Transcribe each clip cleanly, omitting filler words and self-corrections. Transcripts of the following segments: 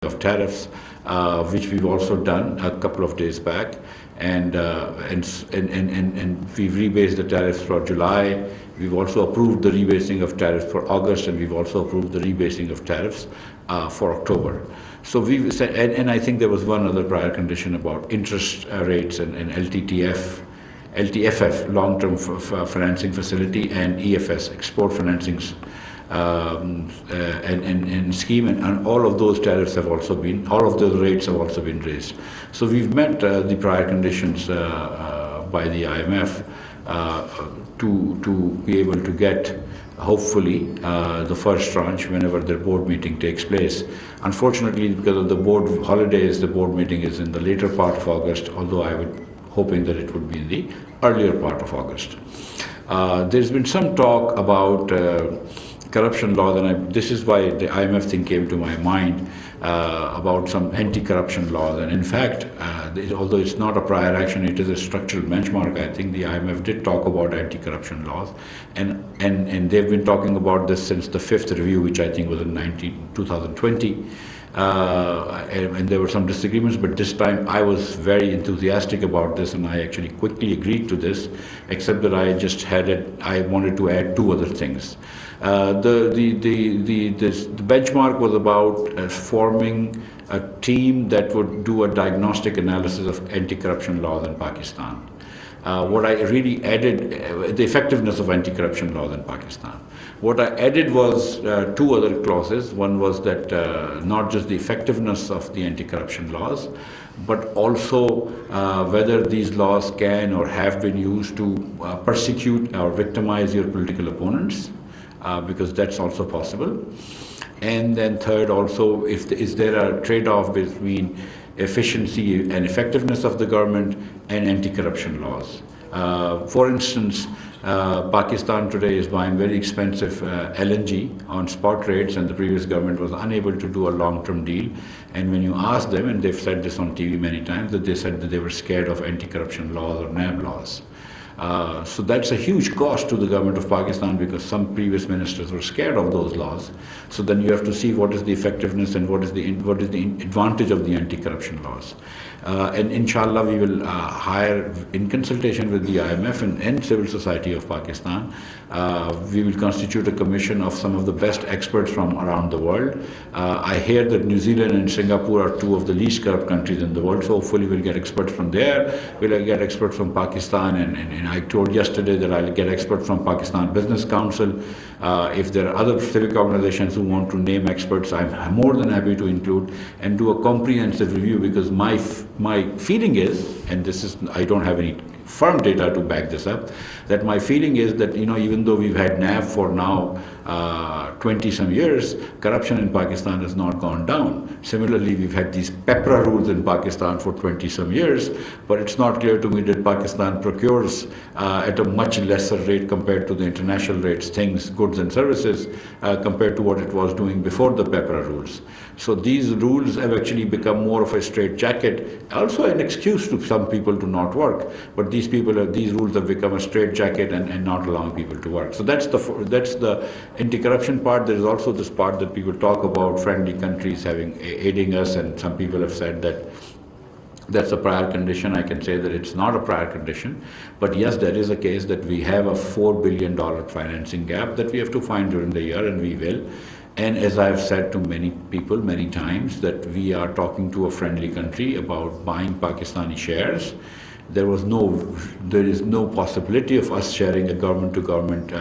of tariffs, which we've also done a couple of days back, and we've rebased the tariffs for July. We've also approved the rebasing of tariffs for August, and we've also approved the rebasing of tariffs for October. So we've said, and I think there was one other prior condition about interest rates and LTFF, long-term financing facility, and EFS, export financing and scheme, and all of those tariffs have also been, all of those rates have also been raised. So we've met the prior conditions by the IMF to be able to get, hopefully, the first tranche whenever their board meeting takes place. Unfortunately, because of the board holidays, the board meeting is in the later part of August, although I would hoping that it would be in the earlier part of August. There's been some talk about corruption laws, and this is why the IMF thing came to my mind, about some anti-corruption laws. And in fact, although it's not a prior action, it is a structural benchmark. I think the IMF did talk about anti-corruption laws, and they've been talking about this since the fifth review, which I think was in 2020. And there were some disagreements, but this time I was very enthusiastic about this, and I actually quickly agreed to this, except that I wanted to add two other things. The benchmark was about forming a team that would do a diagnostic analysis of anti-corruption laws in Pakistan. What I really added, the effectiveness of anti-corruption laws in Pakistan. What I added was two other clauses. One was that not just the effectiveness of the anti-corruption laws, but also whether these laws can or have been used to persecute or victimize your political opponents, because that's also possible. And then third, also, is there a trade-off between efficiency and effectiveness of the government and anti-corruption laws? For instance, Pakistan today is buying very expensive LNG on spot rates, and the previous government was unable to do a long-term deal. And when you ask them, and they've said this on TV many times, that they said that they were scared of anti-corruption laws or NAB laws. So that's a huge cost to the government of Pakistan, because some previous ministers were scared of those laws. So then you have to see what is the effectiveness and what is the advantage of the anti-corruption laws. And inshallah, we will hire, in consultation with the IMF and civil society of Pakistan, we will constitute a commission of some of the best experts from around the world. I hear that New Zealand and Singapore are two of the least corrupt countries in the world, so hopefully we'll get experts from there. We'll get experts from Pakistan, and I told yesterday that I'll get experts from Pakistan Business Council. If there are other civic organizations who want to name experts, I'm more than happy to include and do a comprehensive review, because my feeling is, and this is, I don't have any firm data to back this up, that my feeling is that, even though we've had NAB for now 20 some years, corruption in Pakistan has not gone down. Similarly, we've had these PEPRA rules in Pakistan for 20 some years, but it's not clear to me that Pakistan procures at a much lesser rate compared to the international rates, things, goods and services, compared to what it was doing before the PEPRA rules. So these rules have actually become more of a straitjacket, also an excuse to some people to not work, but these rules have become a straitjacket and not allowing people to work. So that's the anti-corruption part. There is also this part that people talk about friendly countries aiding us, and some people have said that that's a prior condition. I can say that it's not a prior condition, but yes, there is a case that we have a $4 billion financing gap that we have to find during the year, and we will. And as I've said to many people many times, that we are talking to a friendly country about buying Pakistani shares. There is no possibility of us sharing a government-to-government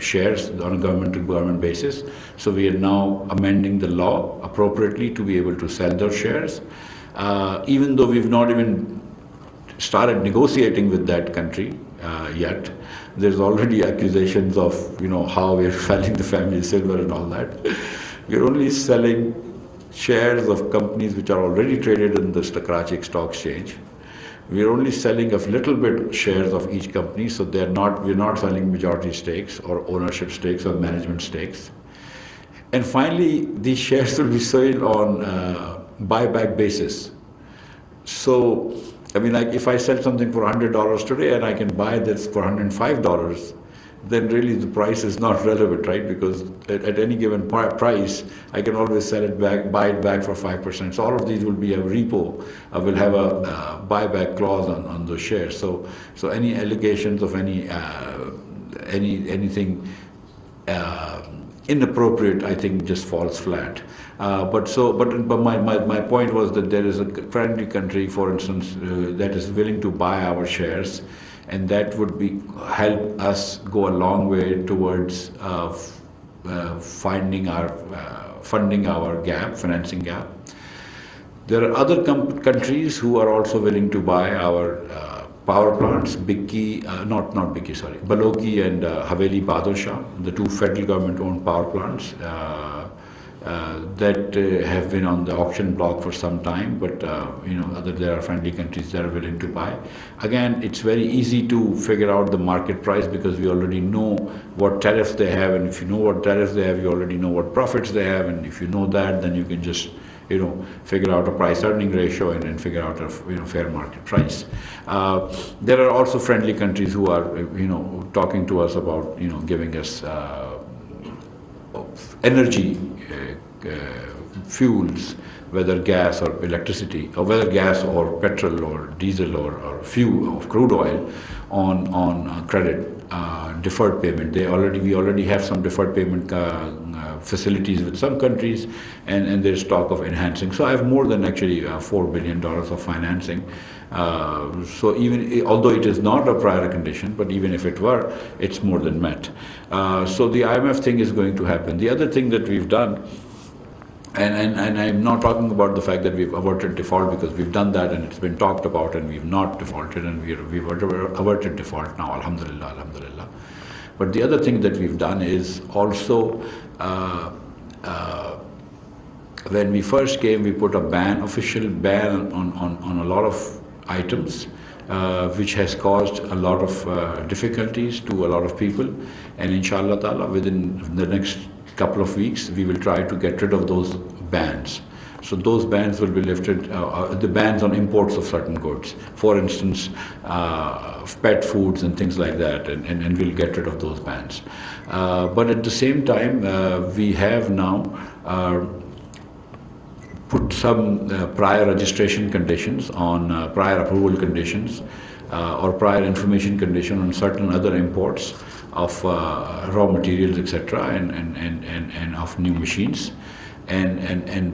shares on a government-to-government basis. So we are now amending the law appropriately to be able to sell those shares. Even though we've not even started negotiating with that country yet, there's already accusations of, how we're selling the family silver and all that. We're only selling shares of companies which are already traded in the Karachi Stock Exchange. We're only selling a little bit shares of each company, so we're not selling majority stakes or ownership stakes or management stakes. And finally, these shares will be sold on buyback basis. So, like if I sell something for $100 today and I can buy this for $105, then really the price is not relevant, right? Because at any given price, I can always sell it back, buy it back for 5%. So all of these will be a repo, will have a buyback clause on those shares. So any allegations of anything inappropriate, I think, just falls flat. But my point was that there is a friendly country, for instance, that is willing to buy our shares, and that would help us go a long way towards funding our financing gap. There are other countries who are also willing to buy our power plants, Baloki and Haveli Bahadur Shah, the two federal government-owned power plants that have been on the auction block for some time, but there are friendly countries that are willing to buy. Again, it's very easy to figure out the market price because we already know what tariffs they have, and if you know what tariffs they have, you already know what profits they have, and if you know that, then you can just figure out a price-earning ratio and figure out a fair market price. There are also friendly countries who are talking to us about giving us energy fuels, whether gas or electricity, or whether gas or petrol or diesel or fuel of crude oil on credit. Deferred payment. We already have some deferred payment facilities with some countries, and there's talk of enhancing. So I have more than actually $4 billion of financing. So even although it is not a prior condition, but even if it were, it's more than met. So the IMF thing is going to happen. The other thing that we've done, and I'm not talking about the fact that we've averted default, because we've done that and it's been talked about and we've not defaulted, and we've averted default now, alhamdulillah. But the other thing that we've done is also, when we first came, we put a official ban on a lot of items, which has caused a lot of difficulties to a lot of people. And inshallah ta'ala, within the next couple of weeks, we will try to get rid of those bans. So those bans will be lifted, the bans on imports of certain goods, for instance, pet foods and things like that, and we'll get rid of those bans. But at the same time, we have now put some prior registration conditions on prior approval conditions or prior information condition on certain other imports of raw materials, etc., and of new machines, and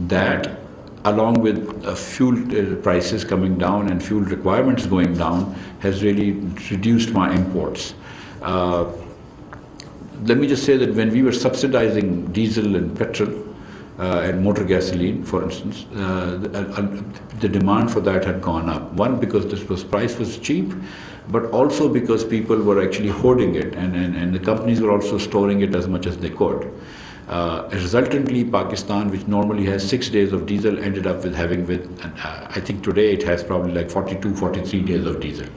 that, along with fuel prices coming down and fuel requirements going down, has really reduced my imports. Let me just say that when we were subsidizing diesel and petrol and motor gasoline, for instance, the demand for that had gone up. One, because price was cheap, but also because people were actually hoarding it, and the companies were also storing it as much as they could. Resultantly, Pakistan, which normally has 6 days of diesel, ended up with I think today it has probably like 42, 43 days of diesel.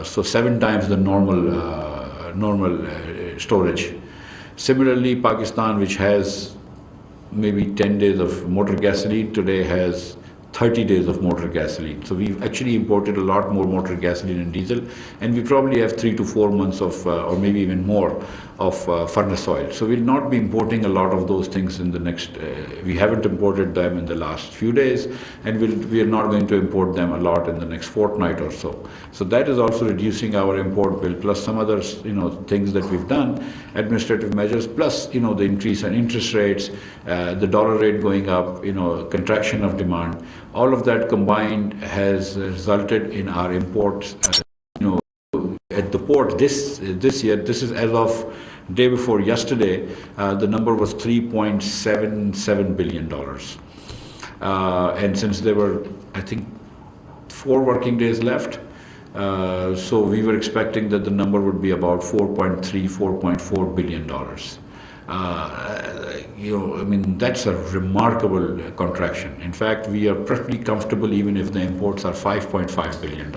So 7 times the normal storage. Similarly, Pakistan, which has maybe 10 days of motor gasoline, today has 30 days of motor gasoline. So we've actually imported a lot more motor gasoline and diesel, and we probably have 3 to 4 months of, or maybe even more, of furnace oil. So we'll not be importing a lot of those things in the next, we haven't imported them in the last few days, and we are not going to import them a lot in the next fortnight or so. So that is also reducing our import bill, plus some other things that we've done, administrative measures, plus the increase in interest rates, the dollar rate going up, contraction of demand. All of that combined has resulted in our imports, at the port this year. This is as of day before yesterday. The number was $3.77 billion, and since there were, I think, 4 working days left, so we were expecting that the number would be about $4.3, $4.4 billion. I mean, that's a remarkable contraction. In fact, we are perfectly comfortable even if the imports are $5.5 billion.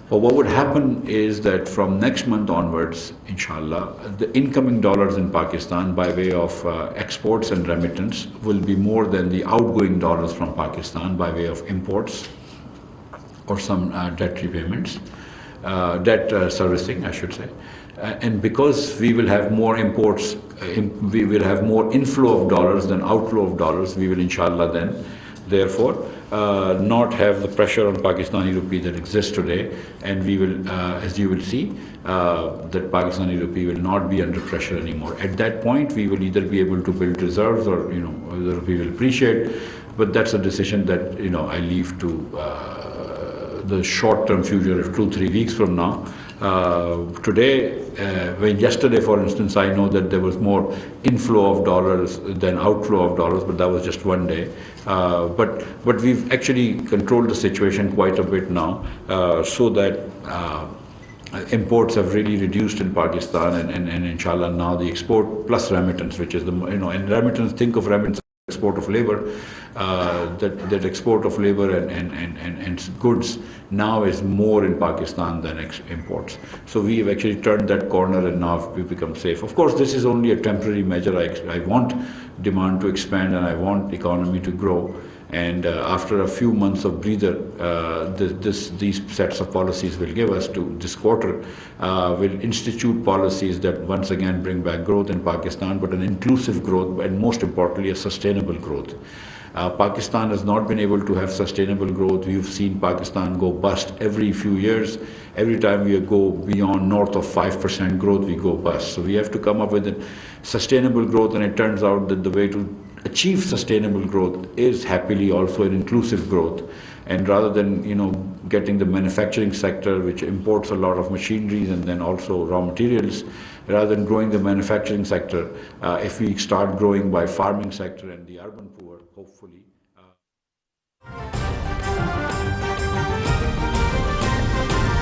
But what would happen is that from next month onwards, inshallah, the incoming dollars in Pakistan by way of exports and remittance will be more than the outgoing dollars from Pakistan by way of imports or some debt repayments. servicing, I should say. And because we will have more imports, we will have more inflow of dollars than outflow of dollars, we will inshallah then, therefore, not have the pressure on Pakistani rupee that exists today, and we will, as you will see, that Pakistani rupee will not be under pressure anymore. At that point, we will either be able to build reserves or, the rupee will appreciate, but that's a decision that, I leave to the short-term future of 2-3 weeks from now. Yesterday, for instance, I know that there was more inflow of dollars than outflow of dollars, but that was just one day. But we've actually controlled the situation quite a bit now, so that imports have really reduced in Pakistan, and inshallah now the export plus remittance, which is and remittance, think of remittance export of labor, that export of labor and goods now is more in Pakistan than imports. So we have actually turned that corner, and now we've become safe. Of course, this is only a temporary measure. I want demand to expand, and I want economy to grow. And after a few months of breather, these sets of policies will give us to this quarter, will institute policies that once again bring back growth in Pakistan, but an inclusive growth, and most importantly, a sustainable growth. Pakistan has not been able to have sustainable growth. We've seen Pakistan go bust every few years. Every time we go beyond north of 5% growth, we go bust. So we have to come up with a sustainable growth, and it turns out that the way to achieve sustainable growth is happily also an inclusive growth. And rather than getting the manufacturing sector, which imports a lot of machineries and then also raw materials, rather than growing the manufacturing sector, if we start growing by farming sector and the urban poor, hopefully.